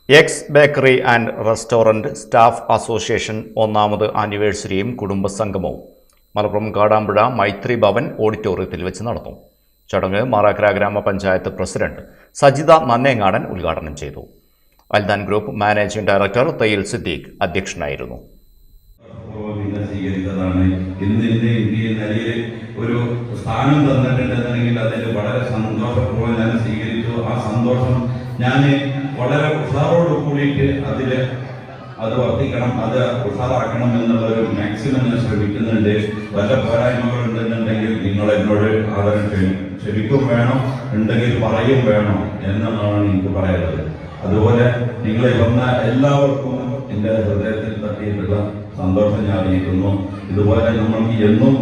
X bakery and restaurant staff association 1ാമത് ആനിവേഴ്സറിയും കുടുംബസംഗമവും മലപ്പുറം കാടാമ്പുഴ മൈത്രി ഭവൻ ഓഡിറ്റോറിയത്തിൽ വെച്ച് നടന്നു. ചടങ്ങ് മാറാക്കര ഗ്രാമപഞ്ചായത്ത് പ്രസിഡന്റ് സജിത നന്നേങ്ങാടൻ ഉദ്ഘാടനം ചെയ്തു. Aldan group managing director Thayyil Siddique അധ്യക്ഷനായിരുന്നു. ഒരു സ്ഥാനം തന്നിട്ടുണ്ടെന്നുണ്ടെങ്കിൽ അതിൽ വളരെ സന്തോഷപൂർവ്വം ഞാൻ സ്വീകരിച്ചു. ആ സന്തോഷം ഞാൻ വളരെ ഉഷാറോട് കൂടിയിട്ട് അത് വർദ്ധിക്കണം, അത് ഉഷാറാക്കണം എന്നുള്ളൊരു മാക്സിമം ഞാൻ ശ്രമിക്കുന്നുണ്ട്. വല്ല പോരായ്മകൾ ഉണ്ടെന്നുണ്ടെങ്കിൽ നിങ്ങൾ എന്നോട് ആദരം ക്ഷമിക്കും വേണം, ഉണ്ടെങ്കിൽ പറയും വേണം എന്നാണ് എനിക്ക് പറയാനുള്ളത്. അതുപോലെ നിങ്ങളെ വന്ന എല്ലാവർക്കും എൻ്റെ ഹൃദയത്തിൽ തട്ടിയിട്ടുള്ള സന്തോഷം ഞാൻ അറിയിക്കുന്നു. ഇതുപോലെ നമ്മൾക്ക് എന്നും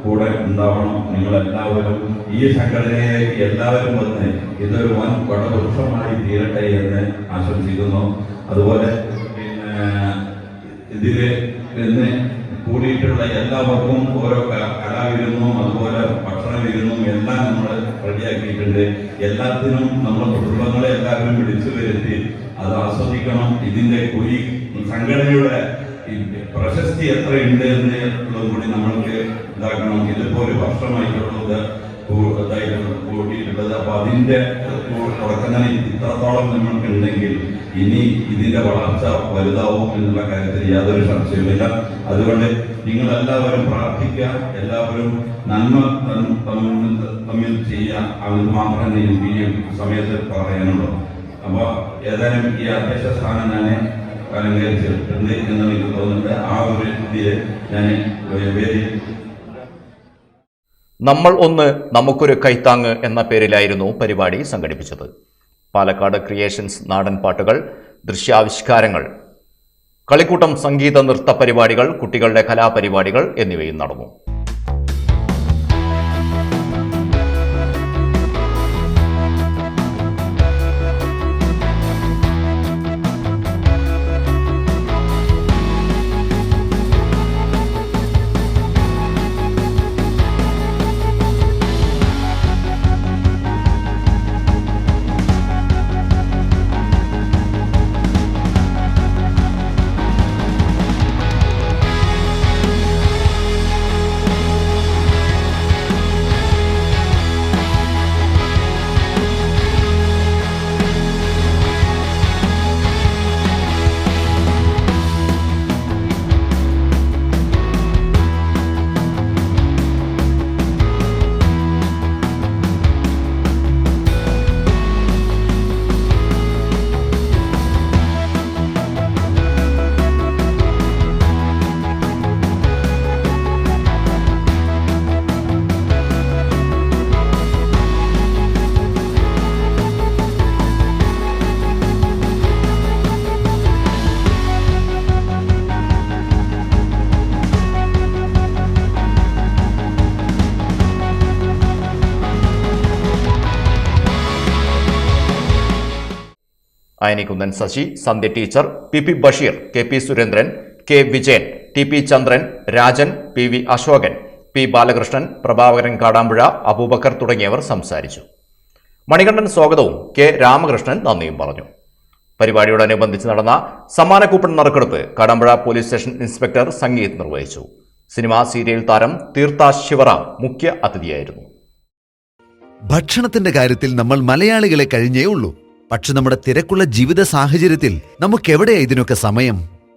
കൂടെ ഉണ്ടാവണം. നിങ്ങളെല്ലാവരും ഈ സംഘടനയിലേക്ക് എല്ലാവരും വന്ന് ഇതൊരു വൻ വടവൃക്ഷമായി തീരട്ടെ എന്ന് ആശംസിക്കുന്നു. അതുപോലെ ഇതില് ഇന്ന് കൂടിയിട്ടുള്ള എല്ലാവർക്കും ഓരോ കലാവിരുന്നും അതുപോലെ ഭക്ഷണ വിരുന്നും എല്ലാം നമ്മൾ റെഡിയാക്കിയിട്ടുണ്ട്. എല്ലാത്തിനും നമ്മുടെ കുടുംബങ്ങളെ എല്ലാവരും വിളിച്ചു വരുത്തി അത് ആസ്വദിക്കണം. ഇതിന്റെ സംഘടനയുടെ പ്രശസ്തി എത്രയുണ്ട് എന്നുള്ളതും കൂടി നമ്മൾക്ക് ഇതാക്കണം. ഇതിപ്പോ ഒരു വർഷമായിട്ടുള്ളത് കൂട്ടിയിട്ടുള്ളത്. അപ്പൊ അതിന്റെ തുടക്കം ഇത്രത്തോളം നമ്മൾക്ക് ഉണ്ടെങ്കിൽ ഇനി ഇതിന്റെ വളർച്ച വലുതാവും എന്നുള്ള കാര്യത്തിൽ യാതൊരു സംശയവുമില്ല. അതുകൊണ്ട് നിങ്ങളെല്ലാവരും പ്രാർത്ഥിക്കുക, എല്ലാവരും നന്മ തമ്മിൽ ചെയ്യുക. അത് മാത്രമേ എനിക്ക് ഈ സമയത്ത് പറയാനുള്ളൂ. അപ്പൊ ഏതായാലും ഈ അധ്യക്ഷ സ്ഥാനം ഞാൻ അലങ്കരിച്ചിട്ടുണ്ട് എന്ന് എനിക്ക് തോന്നുന്നുണ്ട്. ആ ഒരു രീതിയിൽ ഞാൻ വേദി നമ്മൾ ഒന്ന് നമുക്കൊരു കൈത്താങ്ങ് എന്ന പേരിലായിരുന്നു പരിപാടി സംഘടിപ്പിച്ചത്. പാലക്കാട് ക്രിയേഷൻസ് നാടൻ പാട്ടുകൾ, ദൃശ്യാവിഷ്കാരങ്ങൾ, കളിക്കൂട്ടം സംഗീത നൃത്ത പരിപാടികൾ, കുട്ടികളുടെ കലാപരിപാടികൾ എന്നിവയും നടന്നു. Ayanikkunnan Sasi, Sandhya teacher, P Basheer, K Surendran, K Vijayan, T Chandran, Rajan, P Asokan, P Balakrishnan, Prabhakaran Kadampuzha, Abubakar തുടങ്ങിയവർ സംസാരിച്ചു. മണികണ്ഠൻ സ്വാഗതവും കെ രാമകൃഷ്ണൻ നന്ദിയും പറഞ്ഞു. പരിപാടിയോടനുബന്ധിച്ച് നടന്ന സമ്മാന കൂപ്പൺ നറുക്കെടുപ്പ് Kadampuzha police station inspector Sangeeth നിർവഹിച്ചു. സിനിമാ സീരിയൽ താരം തീർത്ഥ ശിവറാം മുഖ്യ അതിഥിയായിരുന്നു. ഭക്ഷണത്തിന്റെ കാര്യത്തിൽ നമ്മൾ മലയാളികളെ കഴിഞ്ഞേ ഉള്ളൂ. പക്ഷെ നമ്മുടെ തിരക്കുള്ള ജീവിത സാഹചര്യത്തിൽ നമുക്കെവിടെയാ ഇതിനൊക്കെ സമയം?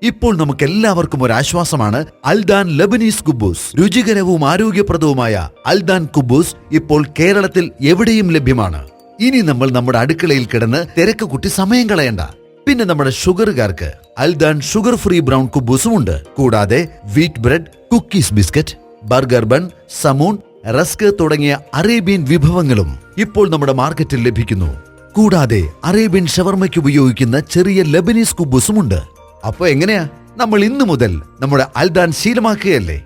ഇപ്പോൾ നമുക്കെല്ലാവർക്കും ഒരു ആശ്വാസമാണ് അൽദാൻ ലബനീസ് കുബൂസ്. രുചികരവും ആരോഗ്യപ്രദവുമായ അൽദാൻ കുബൂസ് ഇപ്പോൾ കേരളത്തിൽ എവിടെയും ലഭ്യമാണ്. ഇനി നമ്മൾ നമ്മുടെ അടുക്കളയിൽ കിടന്ന് തിരക്ക് കൂട്ടി സമയം കളയണ്ട. പിന്നെ നമ്മുടെ ഷുഗറുകാർക്ക് അൽദാൻ ഷുഗർ ഫ്രീ ബ്രൗൺ കുബൂസും ഉണ്ട്. കൂടാതെ wheat bread, cookies biscuit, burger bun, സമൂൺ, റസ്ക് തുടങ്ങിയ അറേബ്യൻ വിഭവങ്ങളും ഇപ്പോൾ നമ്മുടെ മാർക്കറ്റിൽ ലഭിക്കുന്നു. കൂടാതെ അറേബ്യൻ ഷവർമയ്ക്ക് ഉപയോഗിക്കുന്ന ചെറിയ ലബനീസ് കുബൂസും ഉണ്ട്. അപ്പൊ എങ്ങനെയാ? നമ്മൾ ഇന്നു മുതൽ നമ്മുടെ അൽദാൻ ശീലമാക്കുകയല്ലേ?